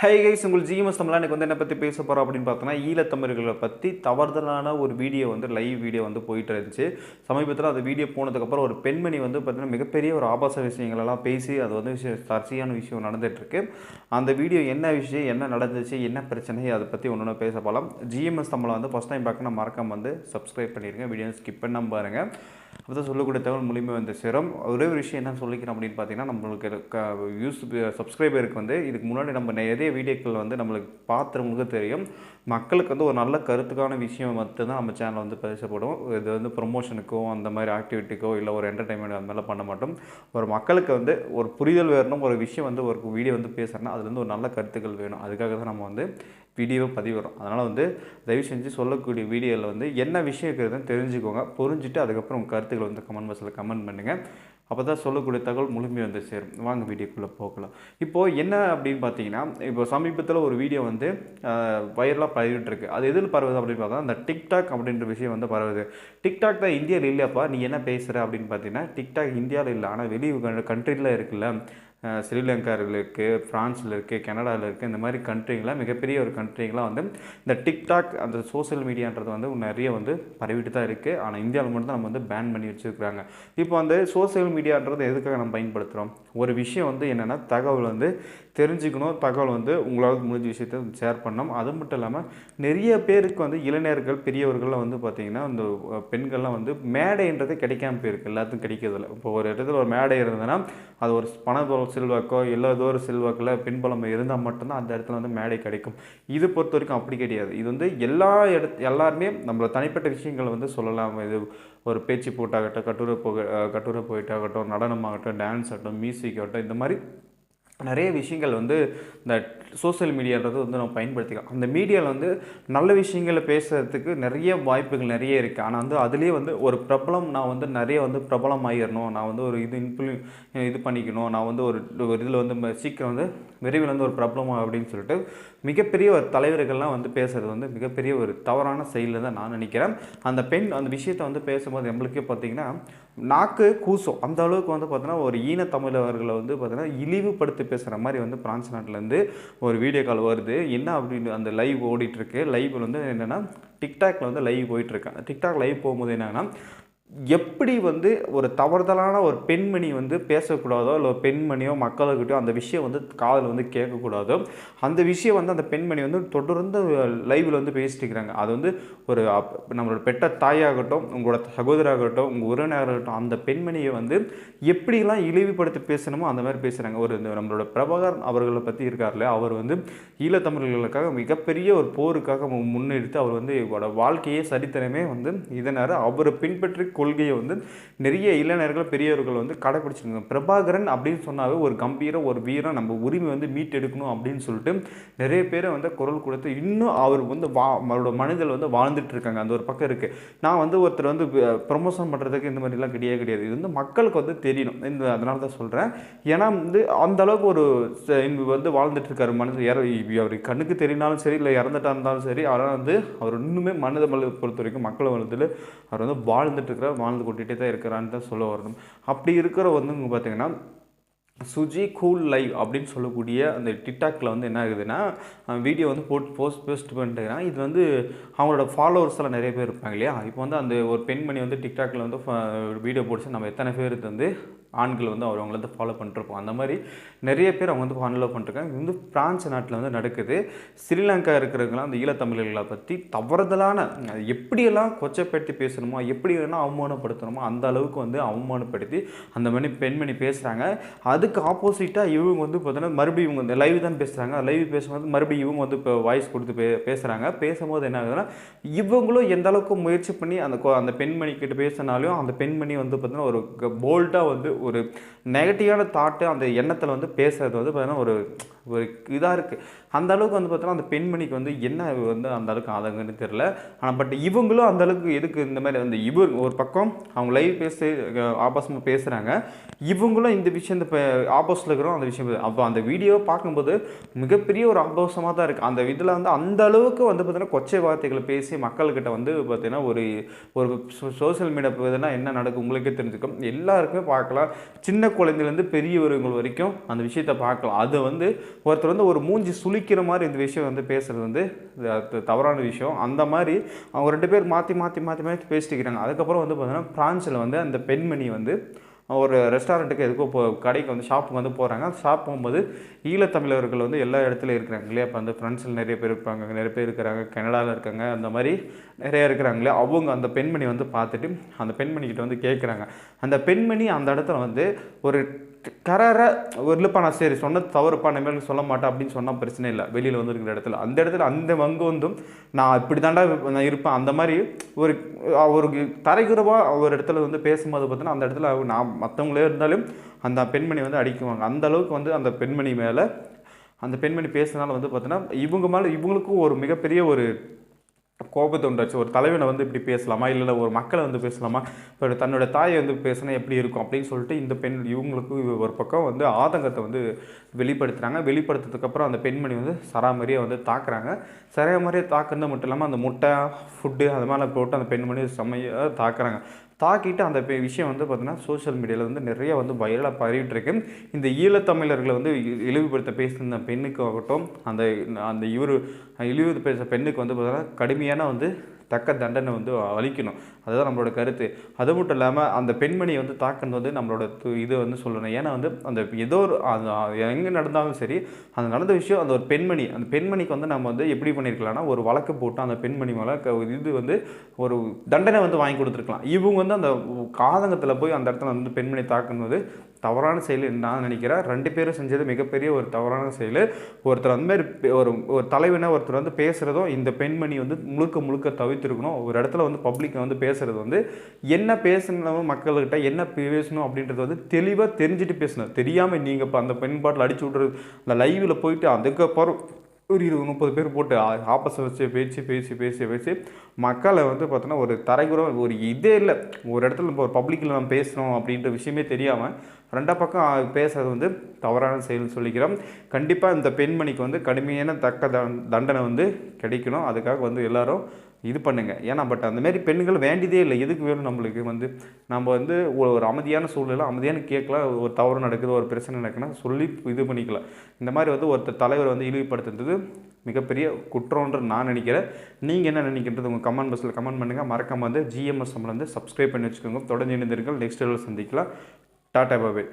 Hi guys, உங்கள் GMS Tamil எனக்கு வந்து என்ன பற்றி பேச போகிறோம் அப்படின்னு பார்த்தோன்னா, ஈழத்தமிழர்களை பற்றி தவறுதலான ஒரு வீடியோ வந்து லைவ் வீடியோ வந்து போயிட்டு இருந்துச்சு. சமீபத்தில் அந்த வீடியோ போனதுக்கப்புறம் ஒரு பெண்மணி வந்து பார்த்தீங்கன்னா மிகப்பெரிய ஒரு ஆபாச விஷயங்களெல்லாம் பேசி அது வந்து சர்ச்சையான விஷயம் நடந்துகிட்ருக்கு. அந்த வீடியோ என்ன விஷயம், என்ன நடந்துச்சு, என்ன பிரச்சனை, அதை பற்றி ஒன்று பேச போகலாம். ஜிஎம்எஸ் தமிழை வந்து ஃபஸ்ட் டைம் பார்க்கணும், மறக்காம வந்து சப்ஸ்கிரைப் பண்ணிடுங்க, வீடியோ ஸ்கிப் பண்ணாமல் பாருங்கள். அப்போ தான் சொல்லக்கூடிய தகவல் மூலியமாக வந்து சேரும். ஒரே ஒரு விஷயம் என்ன சொல்லிக்கிறோம் அப்படின்னு பார்த்தீங்கன்னா, நம்மளுக்கு சப்ஸ்கிரைபருக்கு வந்து இதுக்கு முன்னாடி நம்ம நிறைய வீடியோக்கள் வந்து நம்மளுக்கு பார்த்துறவங்களுக்கு தெரியும். மக்களுக்கு வந்து ஒரு நல்ல கருத்துக்கான விஷயம் மட்டும்தான் நம்ம சேனல் வந்து பேசப்படும். இது வந்து ப்ரொமோஷனுக்கோ அந்த மாதிரி ஆக்டிவிட்டிக்கோ இல்லை ஒரு என்டர்டைன்மெண்ட் அந்த மாதிரிலாம் பண்ண மாட்டோம். ஒரு மக்களுக்கு வந்து ஒரு புரிதல் வேணும், ஒரு விஷயம் வந்து ஒரு வீடியோ வந்து பேசுகிறேன்னா அதுலேருந்து ஒரு நல்ல கருத்துக்கள் வேணும். அதுக்காக தான் நம்ம வந்து வீடியோவை பதிவிடுறோம். அதனால் வந்து தயவு செஞ்சு சொல்லக்கூடிய வீடியோவில் வந்து என்ன விஷயம் இருக்கிறதுன்னு தெரிஞ்சுக்கோங்க. புரிஞ்சுட்டு அதுக்கப்புறம் உங்கள் கருத்துக்களை வந்து கமெண்ட் பாக்ஸில் கமெண்ட் பண்ணுங்கள். அப்போ தான் சொல்லக்கூடிய தகவல் முழுமையாக வந்து சேரும். வாங்க வீடியோக்குள்ளே போகலாம். இப்போது என்ன அப்படின்னு பார்த்தீங்கன்னா, இப்போ சமீபத்தில் ஒரு வீடியோ வந்து வைரலாக பரவிட்டுருக்கு. அது எதில் பரவுது அப்படின்னு பார்த்தா அந்த டிக்டாக் அப்படின்ற விஷயம் வந்து பரவுது. டிக்டாக் தான் இந்தியாவில் இல்லையாப்பா, நீ என்ன பேசுகிற அப்படின்னு பார்த்தீங்கன்னா, டிக்டாக் இந்தியாவில் இல்லை, ஆனால் வெளி கண்ட்ரியில் இருக்குல்ல. ஸ்ரீலங்காவில் இருக்குது, ஃப்ரான்ஸில் இருக்குது, கனடாவில் இருக்குது. இந்த மாதிரி கண்ட்ரிங்கெலாம் மிகப்பெரிய ஒரு கண்ட்ரிங்கெலாம் வந்து இந்த டிக்டாக் அந்த சோசியல் மீடியான்றது வந்து நிறைய வந்து பரவிட்டு தான் இருக்குது. ஆனால் இந்தியாவில் மட்டும் தான் நம்ம வந்து பேன் பண்ணி வச்சுருக்காங்க. இப்போ அந்த சோசியல் மீடியான்றது எதுக்காக நம்ம பயன்படுத்துகிறோம்? ஒரு விஷயம் வந்து என்னென்னா, தகவல் வந்து தெரிஞ்சுக்கணும், தகவல் வந்து உங்களால் முடிஞ்ச விஷயத்தை ஷேர் பண்ணணும். அது மட்டும் இல்லாமல் நிறைய பேருக்கு வந்து இளைஞர்கள் பெரியவர்கள்லாம் வந்து பார்த்திங்கன்னா, இந்த பெண்கள்லாம் வந்து மேடைன்றது கிடைக்காம போயிருக்கு, எல்லாத்துக்கும் கிடைக்கிறதில்ல. இப்போ ஒரு இடத்துல ஒரு மேடை இருந்ததுன்னா அது ஒரு செல்வாக்கோ இல்லை ஏதோ ஒரு செல்வாக்கில் பின்புலம் இருந்தால் மட்டும்தான் அந்த இடத்துல வந்து மேடை கிடைக்கும். இது பொறுத்த வரைக்கும் அப்படி கிடையாது. இது வந்து எல்லாருமே நம்மளோட தனிப்பட்ட விஷயங்களை வந்து சொல்லலாம். இது ஒரு பேச்சு போட்டாகட்டும், கட்டுரை போயிட்டாகட்டும், நடனமாகட்டும், டான்ஸ் ஆகட்டும், மியூசிக் ஆகட்டும், இந்த மாதிரி நிறைய விஷயங்கள் வந்து இந்த சோசியல் மீடியான்றது வந்து நம்ம பயன்படுத்திக்கலாம். அந்த மீடியாவில் வந்து நல்ல விஷயங்களை பேசுகிறதுக்கு நிறைய வாய்ப்புகள் நிறைய இருக்குது. ஆனால் வந்து அதுலேயே வந்து ஒரு பிரபலம், நான் வந்து நிறைய வந்து பிரபலம் ஆகிடணும், நான் வந்து ஒரு இது பண்ணிக்கணும், நான் வந்து ஒரு இதில் வந்து சீக்கிரம் வந்து விரைவில் வந்து ஒரு பிரபலம் அப்படின்னு சொல்லிட்டு மிகப்பெரிய ஒரு தலைவர்கள்லாம் வந்து பேசுகிறது வந்து மிகப்பெரிய ஒரு தவறான செயலில் தான் நான் நினைக்கிறேன். அந்த பெண் அந்த விஷயத்தை வந்து பேசும்போது நம்மளுக்கே பார்த்திங்கன்னா நாக்கு கூசும். அந்த அளவுக்கு வந்து பார்த்தீங்கன்னா ஒரு ஈனத்தமிழர்களை வந்து பார்த்தீங்கன்னா இழிவுபடுத்தி பேசுகிற மாதிரி வந்து பிரான்ஸ் நாட்டிலேருந்து ஒரு வீடியோ கால் வருது. என்ன அப்படின்னு அந்த லைவ் ஓடிட்டுருக்கு. லைவ் வந்து என்னென்னா டிக்டாக்ல வந்து லைவ் போயிட்டுருக்கு. அந்த டிக்டாக் லைவ் போகும்போது என்னென்னா, எப்படி வந்து ஒரு தவறுதலான ஒரு பெண்மணி வந்து பேசக்கூடாதோ, இல்லை பெண்மணியோ மக்கள்கிட்டயோ அந்த விஷயம் வந்து காதில் வந்து கேட்கக்கூடாதோ, அந்த விஷயம் வந்து அந்த பெண்மணி வந்து தொடர்ந்து லைவில் வந்து பேசிட்டு இருக்கிறாங்க. அது வந்து ஒரு நம்மளோட பெற்ற தாயாகட்டும், உங்களோட சகோதராகட்டும், உங்கள் உறவினராகட்டும், அந்த பெண்மணியை வந்து எப்படிலாம் இழிவுபடுத்தி பேசணுமோ அந்த மாதிரி பேசுகிறாங்க. ஒரு நம்மளோட பிரபாகரன் அவர்களை பற்றி இருக்கார்ல, அவர் வந்து ஈழத்தமிழர்களுக்காக மிகப்பெரிய ஒரு போருக்காக முன்னெடுத்து அவர் வந்து வாழ்க்கையே சரித்திரமே வந்து இதனால் அவரை பின்பற்றி கொள்கையை வந்து நிறைய இளைஞர்கள் பெரியவர்கள் வந்து கடைபிடிச்சிருக்காங்க. பிரபாகரன் அப்படின்னு சொன்னாவே ஒரு கம்பீரம், ஒரு வீரம், நம்ம உரிமை வந்து மீட்டெடுக்கணும் அப்படின்னு சொல்லிட்டு நிறைய பேரை வந்து குரல் கொடுத்து இன்னும் அவர் வந்து அவரோட மனிதர்கள் வந்து வாழ்ந்துட்டு இருக்காங்க. அந்த ஒரு பக்கம் இருக்குது. நான் வந்து ஒருத்தர் வந்து ப்ரொமோஷன் பண்ணுறதுக்கு இந்த மாதிரிலாம் கிடையாது. இது வந்து மக்களுக்கு வந்து தெரியணும். அதனால தான் சொல்கிறேன். ஏன்னா வந்து அந்த அளவுக்கு ஒரு வந்து வாழ்ந்துட்டு இருக்காரு மனிதர். அவர் கண்ணுக்கு தெரியினாலும் சரி, இல்லை இறந்துட்டா இருந்தாலும் சரி, ஆனால் வந்து அவர் இன்னுமே மனித பொறுத்த வரைக்கும் மக்கள் வந்து அவர் வந்து வாழ்ந்துட்டு இருக்கிறார், வாழ்ந்து கொண்டுகிட்டே தான் இருக்கிறான்னு தான் சொல்ல வரணும். அப்படி இருக்கிற வந்து பார்த்தீங்கன்னா சுஜி கூல் லைவ் அப்படின்னு சொல்லக்கூடிய அந்த டிக்டாக்ல வந்து என்ன ஆகுதுன்னா, வீடியோ வந்து போஸ்ட் பண்ணிட்டுருக்காங்க. இது வந்து அவங்களோட ஃபாலோவர்ஸ்லாம் நிறைய பேர் இருப்பாங்க இல்லையா. இப்போ வந்து அந்த ஒரு பெண்மணி வந்து டிக்டாக்ல வந்து வீடியோ போட்டு நம்ம எத்தனை பேர் வந்து ஆண்கள் வந்து அவங்கள வந்து ஃபாலோ பண்ணிட்டுருப்போம். அந்த மாதிரி நிறைய பேர் அவங்க வந்து ஃபாலோ பண்ணிட்டுருக்காங்க. இது வந்து பிரான்ஸ் நாட்டில் வந்து நடக்குது. ஸ்ரீலங்கா இருக்கிறவங்களாம் அந்த ஈழத்தமிழர்களை பற்றி தவறுதலான எப்படியெல்லாம் கொச்சப்படுத்தி பேசணுமோ, எப்படி வேணால் அவமானப்படுத்தணுமோ அந்த அளவுக்கு வந்து அவமானப்படுத்தி அந்த பெண்மணி பேசுகிறாங்க. அதுக்கு ஆப்போசிட்டாக இவங்க வந்து பார்த்தீங்கன்னா மறுபடியும் இவங்க இந்த லைவ் தான் பேசுகிறாங்க. லைவ் பேசும்போது மறுபடியும் இவங்க வந்து இப்போ வாய்ஸ் கொடுத்து பேசுகிறாங்க. பேசும்போது என்ன ஆகுதுன்னா, இவங்களும் எந்த அளவுக்கு முயற்சி பண்ணி அந்த பெண்மணி கிட்ட பேசினாலும் அந்த பெண்மணி வந்து பார்த்தீங்கன்னா ஒரு போல்டாக வந்து ஒரு நெகட்டிவான தாட்டு அந்த எண்ணத்தில் வந்து பேசுகிறது வந்து பார்த்தீங்கன்னா ஒரு இதாக இருக்குது. அந்த அளவுக்கு வந்து பார்த்தோன்னா அந்த பெண்மணிக்கு வந்து என்ன வந்து அந்த அளவுக்கு ஆதங்கன்னு தெரில. ஆனால் பட் இவங்களும் அந்த அளவுக்கு எதுக்கு இந்த மாதிரி வந்து ஒரு பக்கம் அவங்க லைவ் பேசி ஆபாசமாக பேசுகிறாங்க. இவங்களும் இந்த விஷயம் இந்த ஆப்போசிட்டில் இருக்கிறோம் அந்த விஷயம். அப்போ அந்த வீடியோவை பார்க்கும்போது மிகப்பெரிய ஒரு ஆபாசமாக தான் இருக்குது. அந்த இதில் வந்து அந்த அளவுக்கு வந்து பார்த்தீங்கன்னா கொச்சை வார்த்தைகளை பேசி மக்கள்கிட்ட வந்து பார்த்தீங்கன்னா ஒரு சோசியல் மீடியா போகுதுன்னா என்ன நடக்கும் உங்களுக்கே தெரிஞ்சுக்கும். எல்லாருக்குமே பார்க்கலாம். சின்ன குழந்தைலேருந்து பெரியவர்கள் வரைக்கும் அந்த விஷயத்தை பார்க்கலாம். அது வந்து ஒருத்தர் வந்து ஒரு மூஞ்சி சுளிக்கிற மாதிரி இந்த விஷயம் வந்து பேசுகிறது வந்து தவறான விஷயம். அந்த மாதிரி அவங்க 2 பேர் மாற்றி மாற்றி மாற்றி மாற்றி பேசிட்டு இருக்கிறாங்க. அதுக்கப்புறம் வந்து பார்த்தீங்கன்னா பிரான்ஸில் வந்து அந்த பெண்மணி வந்து ஒரு ரெஸ்டாரண்ட்டுக்கு எதுக்கோ கடைக்கு வந்து ஷாப்புக்கு வந்து போகிறாங்க. அந்த ஷாப் போகும்போது ஈழத்தமிழர்கள் வந்து எல்லா இடத்துலையும் இருக்கிறாங்க இல்லையா? இப்போ வந்து ஃப்ரான்ஸில் நிறைய பேர் இருப்பாங்க, நிறைய பேர் இருக்கிறாங்க, கனடாவில் இருக்காங்க, அந்த மாதிரி நிறையா இருக்கிறாங்க இல்லையா? அவங்க அந்த பெண்மணி வந்து பார்த்துட்டு அந்த பெண்மணிக்கிட்ட வந்து கேட்குறாங்க. அந்த பெண்மணி அந்த இடத்துல வந்து ஒரு ஒரு இல்லைப்பா நான் சரி சொன்னது தவறுப்பா இனிமேல் சொல்ல மாட்டேன் அப்படின்னு சொன்னால் பிரச்சனை இல்லை. வெளியில் வந்து இருக்கிற இடத்துல அந்த இடத்துல அந்த வங்கு வந்தும் நான் இப்படி தாண்டா நான் இருப்பேன் அந்த மாதிரி ஒரு ஒரு தரைக்குறவாக ஒரு இடத்துல வந்து பேசும்போது பார்த்தீங்கன்னா அந்த இடத்துல நான் மற்றவங்களே இருந்தாலும் அந்த பெண்மணி வந்து அடிக்குவாங்க. அந்த அளவுக்கு வந்து அந்த பெண்மணி மேலே அந்த பெண்மணி பேசுனால வந்து பார்த்தீங்கன்னா இவங்க மேலே இவங்களுக்கும் ஒரு மிகப்பெரிய ஒரு கோபத்தை உண்டாச்சு. ஒரு தலைவனை வந்து இப்படி பேசலாமா, இல்லை ஒரு மக்களை வந்து பேசலாமா, இப்போ தன்னோட தாயை வந்து பேசினா எப்படி இருக்கும் அப்படின்னு சொல்லிட்டு இந்த பெண் இவங்களுக்கு ஒரு பக்கம் வந்து ஆதங்கத்தை வந்து வெளிப்படுத்துகிறாங்க. வெளிப்படுத்துறதுக்கப்புறம் அந்த பெண்மணி வந்து சராமரியாக வந்து தாக்குறாங்க. சராமரியாக தாக்குறது மட்டும் இல்லாமல் அந்த முட்டை ஃபுட்டு அது மாதிரி போட்டு அந்த பெண்மணி செம்மையாக தாக்குறாங்க. தாக்கிட்டு அந்த விஷயம் வந்து பார்த்தீங்கன்னா சோஷியல் மீடியாவில் வந்து நிறைய வந்து வைரலாக பரவிட்டு இருக்கு. இந்த ஈழத்தமிழர்களை வந்து இழிவுபடுத்த பேசுன பெண்ணுக்கு ஆகட்டும், அந்த அந்த இழிவு பேசுகிற பெண்ணுக்கு வந்து பார்த்தீங்கன்னா கடுமையான வந்து தக்க தண்டனை வந்து அளிக்கணும். அதுதான் நம்மளோட கருத்து. அது மட்டும் இல்லாமல் அந்த பெண்மணியை வந்து தாக்குறது வந்து நம்மளோட இது வந்து சொல்லணும். ஏன்னா வந்து அந்த ஏதோ ஒரு எங்கே நடந்தாலும் சரி அந்த நடந்த விஷயம் அந்த ஒரு பெண்மணி அந்த பெண்மணிக்கு வந்து நம்ம வந்து எப்படி பண்ணியிருக்கலாம்னா ஒரு வழக்கு போட்டு அந்த பெண்மணி மேலே இது வந்து ஒரு தண்டனை வந்து வாங்கி கொடுத்துருக்கலாம். இவங்க வந்து அந்த ஆதங்கத்தில் போய் அந்த இடத்துல வந்து பெண்மணி தாக்குனது தவறான செயல் நான் நினைக்கிறேன். 2 பேரும் செஞ்சது மிகப்பெரிய ஒரு தவறான செயல். ஒருத்தர் அந்த மாதிரி ஒரு தலைவனை ஒருத்தர் வந்து பேசுகிறதும் இந்த பெண்மணி வந்து முழுக்க முழுக்க தவிர்த்திருக்கணும். ஒரு இடத்துல வந்து பப்ளிக்கில் வந்து பேசுகிறது வந்து என்ன பேசணும், மக்கள்கிட்ட என்ன பேசணும் அப்படின்றது வந்து தெளிவாக தெரிஞ்சுட்டு பேசணும். தெரியாமல் நீங்கள் இப்போ அந்த பெண் பாட்டில் அடிச்சு விட்றது அந்த லைவில் போயிட்டு அதுக்கப்புறம் ஒரு 20-30 பேர் போட்டு ஆப்போசிட் வச்சு பேசி மக்களை வந்து பார்த்தோன்னா ஒரு தரைக்குறம் ஒரு இதே இல்லை. ஒரு இடத்துல இப்போ ஒரு பப்ளிக்கில் நம்ம பேசுகிறோம் அப்படின்ற விஷயமே தெரியாமல் 2 பக்கம் பேசுகிறது வந்து தவறான செயல்னு சொல்லிக்கிறோம். கண்டிப்பாக இந்த பெண்மணிக்கு வந்து கடுமையான தண்டனை வந்து கிடைக்கணும். அதுக்காக வந்து எல்லாரும் இது பண்ணுங்கள். ஏன்னா அந்தமாரி பெண்கள் வேண்டியதே இல்லை. எதுக்கு வேணும் நம்மளுக்கு வந்து நம்ம வந்து ஒரு அமைதியான சூழ்நிலை அமைதியான கேட்கலாம். ஒரு தவறு நடக்குது, ஒரு பிரச்சனை நடக்குன்னா சொல்லி இது பண்ணிக்கலாம். இந்த மாதிரி வந்து ஒருத்தர் தலைவர் வந்து இழிவுபடுத்துறது மிகப்பெரிய குற்றம்ன்ற நான் நினைக்கிறேன். நீங்கள் என்ன நினைக்கின்றது உங்கள் கமெண்ட் பாக்ஸில் கமெண்ட் பண்ணுங்கள். மறக்காமல் வந்து GMS வந்து சப்ஸ்கிரைப் பண்ணி வச்சுக்கோங்க. தொடர்ந்து இணைந்திருங்கள். நெக்ஸ்ட் வீடியோவில் சந்திக்கலாம். டாடா பாய்.